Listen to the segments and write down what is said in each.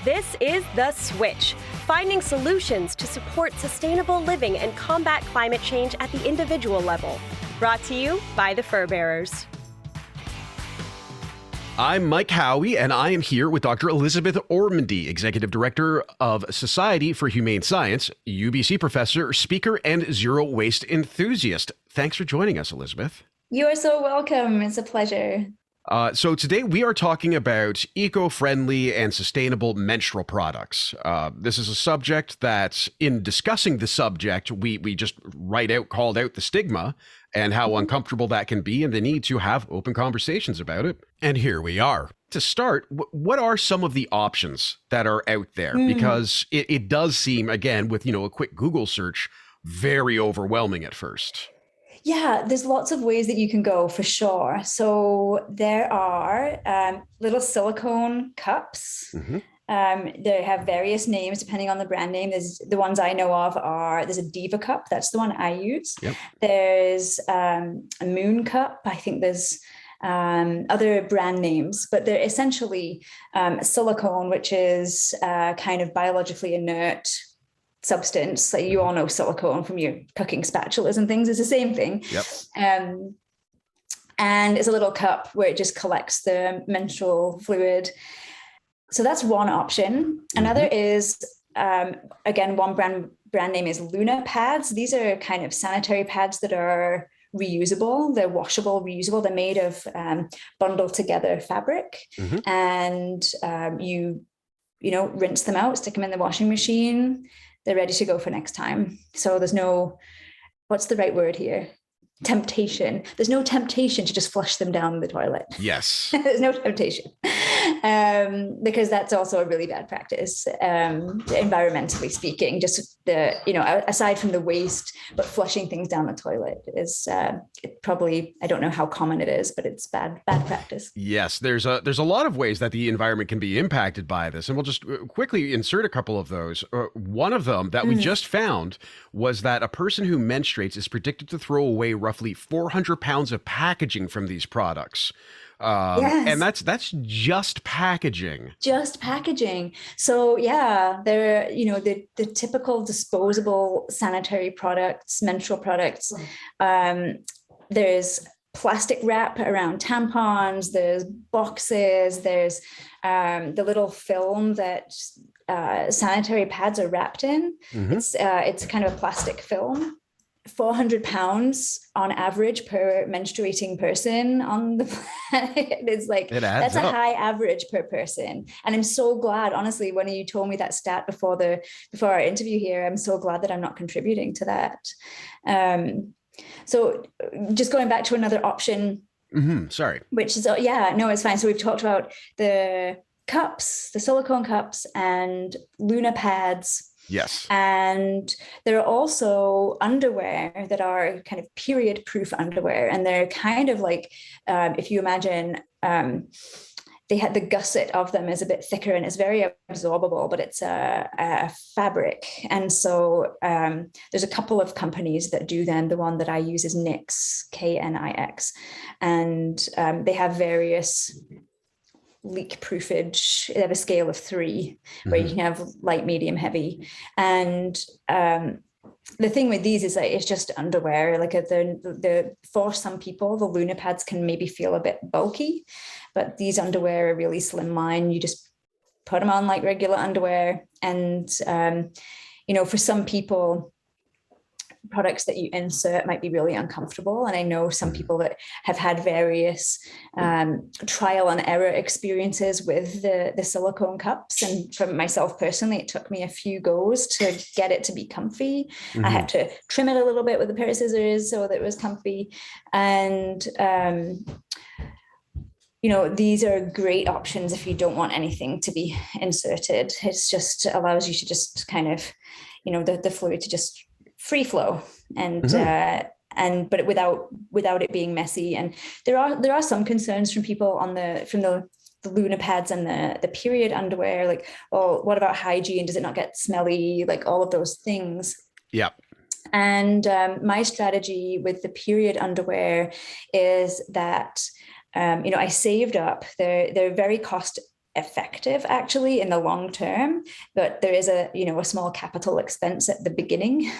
This is The Switch, finding solutions to support sustainable living and combat climate change at the individual level. Brought to you by the Fur Bearers. I'm Mike Howie, and I am here with Dr. Elisabeth Ormandy, Executive Director of Society for Humane Science, UBC professor, speaker, and zero waste enthusiast. Thanks for joining us, Elisabeth. You are so welcome. It's a pleasure. So today we are talking about eco-friendly and sustainable menstrual products. This is a subject that, in discussing the subject, we just called out the stigma and how uncomfortable that can be and the need to have open conversations about it. And here we are. To start, what are some of the options that are out there? Because it does seem, again, with a quick Google search, very overwhelming at first. Yeah, there's lots of ways that you can go for sure. So there are little silicone cups. They have various names depending on the brand name. There's the ones I know of there's a Diva cup. That's the one I use. Yep. There's a Moon cup. I think there's other brand names, but they're essentially silicone, which is kind of biologically inert substance. Like you all know silicone from your cooking spatulas and things. It's the same thing. Yep. And it's a little cup where it just collects the menstrual fluid. So that's one option. Another is, again, one brand name is Luna pads. These are kind of sanitary pads that are reusable. They're washable, reusable. They're made of bundled together fabric. And you rinse them out, stick them in the washing machine. They're ready to go for next time. So there's no, what's the right word here? Temptation. There's no temptation to just flush them down the toilet. Yes. There's no temptation. Because that's also a really bad practice, environmentally speaking, just aside from the waste, but flushing things down the toilet is probably, I don't know how common it is, but it's bad practice. Yes, there's a lot of ways that the environment can be impacted by this. And we'll just quickly insert a couple of those. One of them that we just found was that a person who menstruates is predicted to throw away roughly 400 pounds of packaging from these products. Yes. And that's just packaging. Just packaging. So yeah, they're, the typical disposable sanitary products, menstrual products. There's plastic wrap around tampons, there's boxes, there's the little film that sanitary pads are wrapped in. It's kind of a plastic film. 400 pounds on average per menstruating person on the planet. It's like, that's a high average per person. And I'm so glad, honestly, when you told me that stat before our interview here, I'm so glad that I'm not contributing to that. So just going back to another option. Sorry. Which is, it's fine. So we've talked about the cups, the silicone cups and Luna pads. Yes. And there are also underwear that are kind of period proof underwear. And they're kind of like, if you imagine, they had the gusset of them is a bit thicker and it's very absorbable, but it's a fabric. And so there's a couple of companies that do them. The one that I use is Knix, Knix. And they have various leak proofage. They have a scale of 3 where you can have light, medium, heavy. And the thing with these is that it's just underwear. Like for some people, the Luna pads can maybe feel a bit bulky, but these underwear are really slimline. You just put them on like regular underwear. And, for some people, products that you insert might be really uncomfortable. And I know some people that have had various trial and error experiences with the silicone cups. And for myself personally, it took me a few goes to get it to be comfy. I had to trim it a little bit with a pair of scissors so that it was comfy. And, these are great options if you don't want anything to be inserted. It's just allows you to just kind of, the fluid to just free flow and but without it being messy. And there are some concerns from people from the Luna pads and the period underwear, like, oh, what about hygiene? Does it not get smelly? Like all of those things. Yeah. And my strategy with the period underwear is that I saved up. They're very cost effective actually in the long term, but there is a small capital expense at the beginning.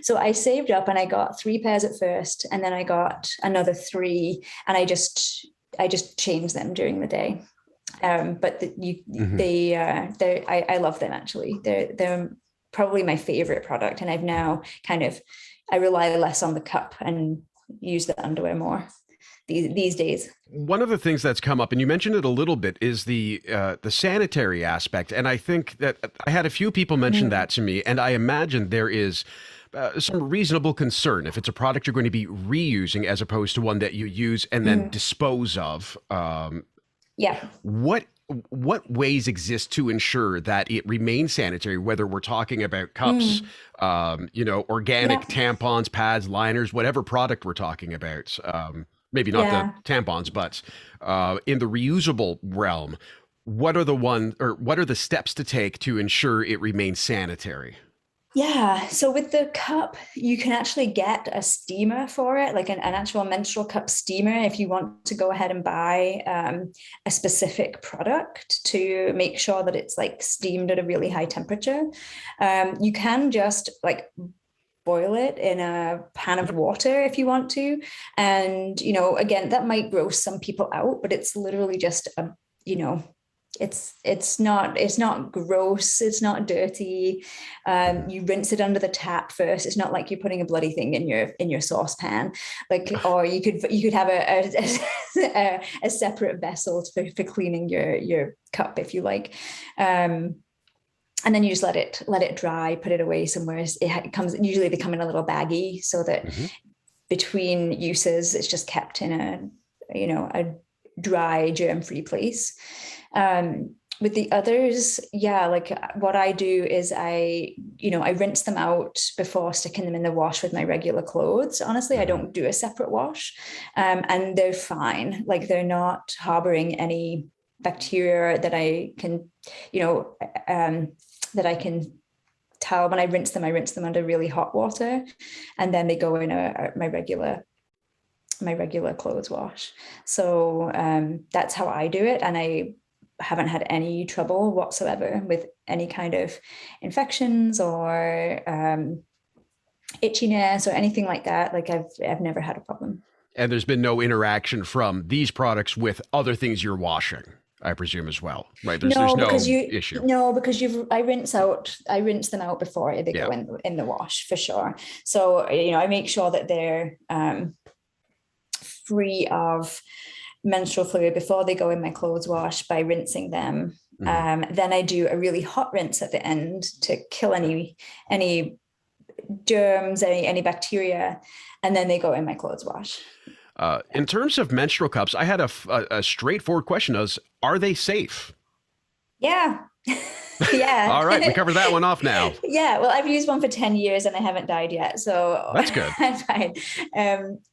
So I saved up and I got 3 pairs at first, and then I got another 3, and I just changed them during the day. But I love them actually. They're probably my favorite product, and I've now I rely less on the cup and use the underwear more these days. One of the things that's come up, and you mentioned it a little bit, is the sanitary aspect. And I think that I had a few people mention that to me, and I imagine there is some reasonable concern if it's a product you're going to be reusing as opposed to one that you use and then dispose of. Yeah. What ways exist to ensure that it remains sanitary, whether we're talking about cups, organic tampons, pads, liners, whatever product we're talking about? Maybe not the tampons, but in the reusable realm, what are the steps to take to ensure it remains sanitary? Yeah. So with the cup, you can actually get a steamer for it, like an actual menstrual cup steamer, if you want to go ahead and buy a specific product to make sure that it's like steamed at a really high temperature. You can just like boil it in a pan of water if you want to. And, again, that might gross some people out, but it's literally just it's not gross. It's not dirty. You rinse it under the tap first. It's not like you're putting a bloody thing in your saucepan, or you could have a separate vessel for cleaning your cup if you like. And then you just let it dry, put it away somewhere. Usually they come in a little baggie so that between uses, it's just kept in a dry, germ-free place. With the others, like what I do is I rinse them out before sticking them in the wash with my regular clothes. Honestly, I don't do a separate wash, and they're fine. Like they're not harboring any bacteria that I can, that I can tell. When I rinse them under really hot water, and then they go in my regular clothes wash. So that's how I do it, and I haven't had any trouble whatsoever with any kind of infections or itchiness or anything like that. Like I've never had a problem. And there's been no interaction from these products with other things you're washing, I presume, as well, right? There's no issue. No, because I rinse them out before they go in the wash for sure. So I make sure that they're free of menstrual fluid before they go in my clothes wash by rinsing them. Then I do a really hot rinse at the end to kill any germs, any bacteria, and then they go in my clothes wash. In terms of menstrual cups, I had a straightforward question: are they safe? Yeah. Yeah. All right, we covered that one off now. Yeah, well, I've used one for 10 years and I haven't died yet, so that's good. I'm fine.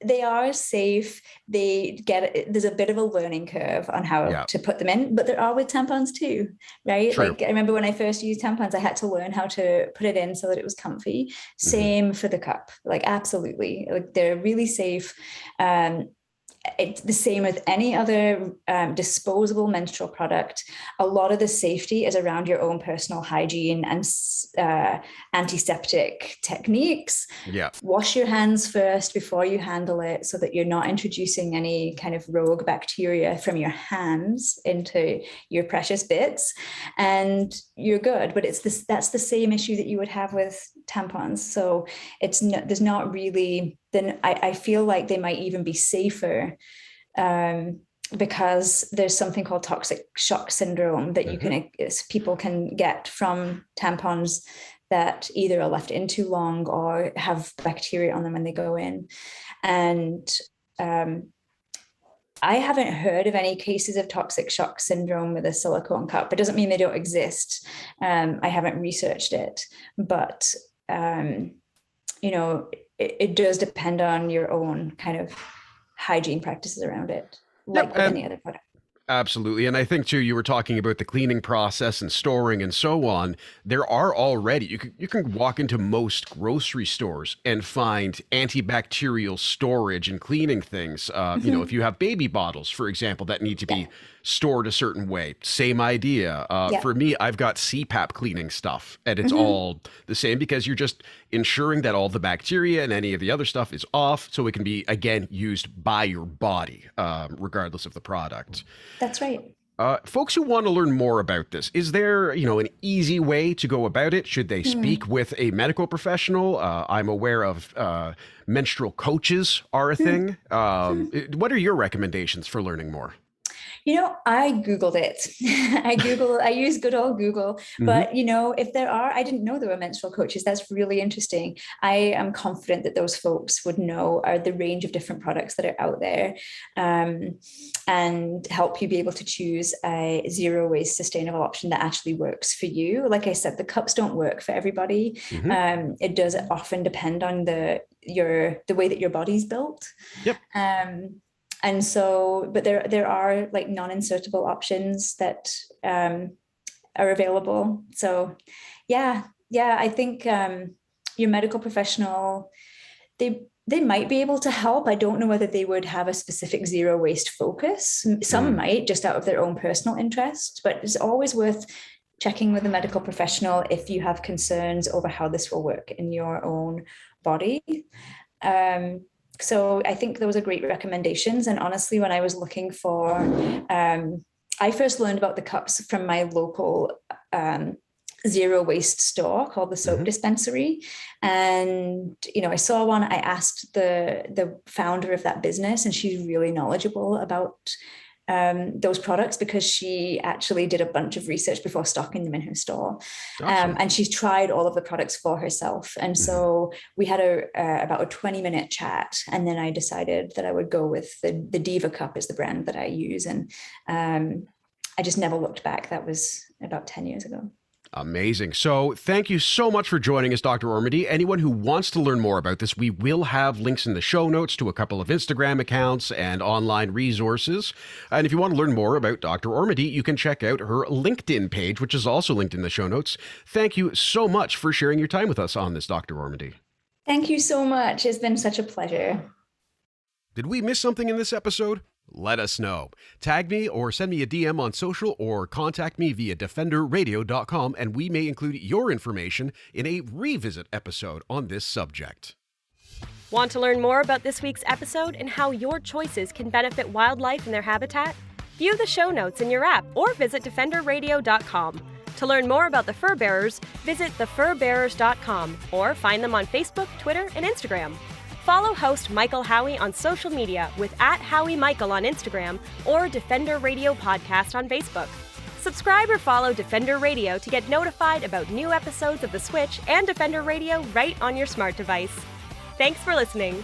They are safe. There's a bit of a learning curve on how to put them in, but there are with tampons too, right? True. Like I remember when I first used tampons, I had to learn how to put it in so that it was comfy. Same for the cup, like absolutely. Like they're really safe. It's the same with any other disposable menstrual product. A lot of the safety is around your own personal hygiene and antiseptic techniques. Yeah. Wash your hands first before you handle it so that you're not introducing any kind of rogue bacteria from your hands into your precious bits, and you're good. But that's the same issue that you would have with tampons. So there's not really. Then I feel like they might even be safer because there's something called toxic shock syndrome that people can get from tampons that either are left in too long or have bacteria on them when they go in. And I haven't heard of any cases of toxic shock syndrome with a silicone cup. It doesn't mean they don't exist. I haven't researched it, but it does depend on your own kind of hygiene practices around it, like with any other product. Absolutely. And I think, too, you were talking about the cleaning process and storing and so on. There are already, you can walk into most grocery stores and find antibacterial storage and cleaning things. If you have baby bottles, for example, that need to be stored a certain way, same idea. For me, I've got CPAP cleaning stuff, and it's all the same because you're just ensuring that all the bacteria and any of the other stuff is off so it can be, again, used by your body, regardless of the product. That's right. Folks who want to learn more about this, is there, an easy way to go about it? Should they speak with a medical professional? I'm aware of menstrual coaches are a thing. What are your recommendations for learning more? I Googled it. I use good old Google, but if there are, I didn't know there were menstrual coaches. That's really interesting. I am confident that those folks would know the range of different products that are out there, and help you be able to choose a zero waste sustainable option that actually works for you. Like I said, the cups don't work for everybody. It does often depend on the way that your body's built. Yep. And so, but there are like non-insertable options that are available. So I think your medical professional, they might be able to help. I don't know whether they would have a specific zero waste focus. Some might, just out of their own personal interest, but it's always worth checking with a medical professional if you have concerns over how this will work in your own body. So I think those are great recommendations. And honestly, when I was looking for, I first learned about the cups from my local zero waste store called the Soap Dispensary. And, I saw one, I asked the founder of that business, and she's really knowledgeable about those products because she actually did a bunch of research before stocking them in her store. Awesome. And she's tried all of the products for herself. And so we had about a 20-minute chat. And then I decided that I would go with the Diva Cup is the brand that I use. And I just never looked back. That was about 10 years ago. Amazing. So thank you so much for joining us, Dr. Ormandy. Anyone who wants to learn more about this, we will have links in the show notes to a couple of Instagram accounts and online resources. And if you want to learn more about Dr. Ormandy, you can check out her LinkedIn page, which is also linked in the show notes. Thank you so much for sharing your time with us on this, Dr. Ormandy. Thank you so much. It's been such a pleasure. Did we miss something in this episode? Let us know. Tag me or send me a DM on social or contact me via defenderradio.com and we may include your information in a revisit episode on this subject. Want to learn more about this week's episode and how your choices can benefit wildlife and their habitat? View the show notes in your app or visit defenderradio.com. To learn more about the fur bearers, visit thefurbearers.com or find them on Facebook, Twitter, and Instagram. Follow host Michael Howie on social media with @HowieMichael on Instagram or Defender Radio Podcast on Facebook. Subscribe or follow Defender Radio to get notified about new episodes of The Switch and Defender Radio right on your smart device. Thanks for listening.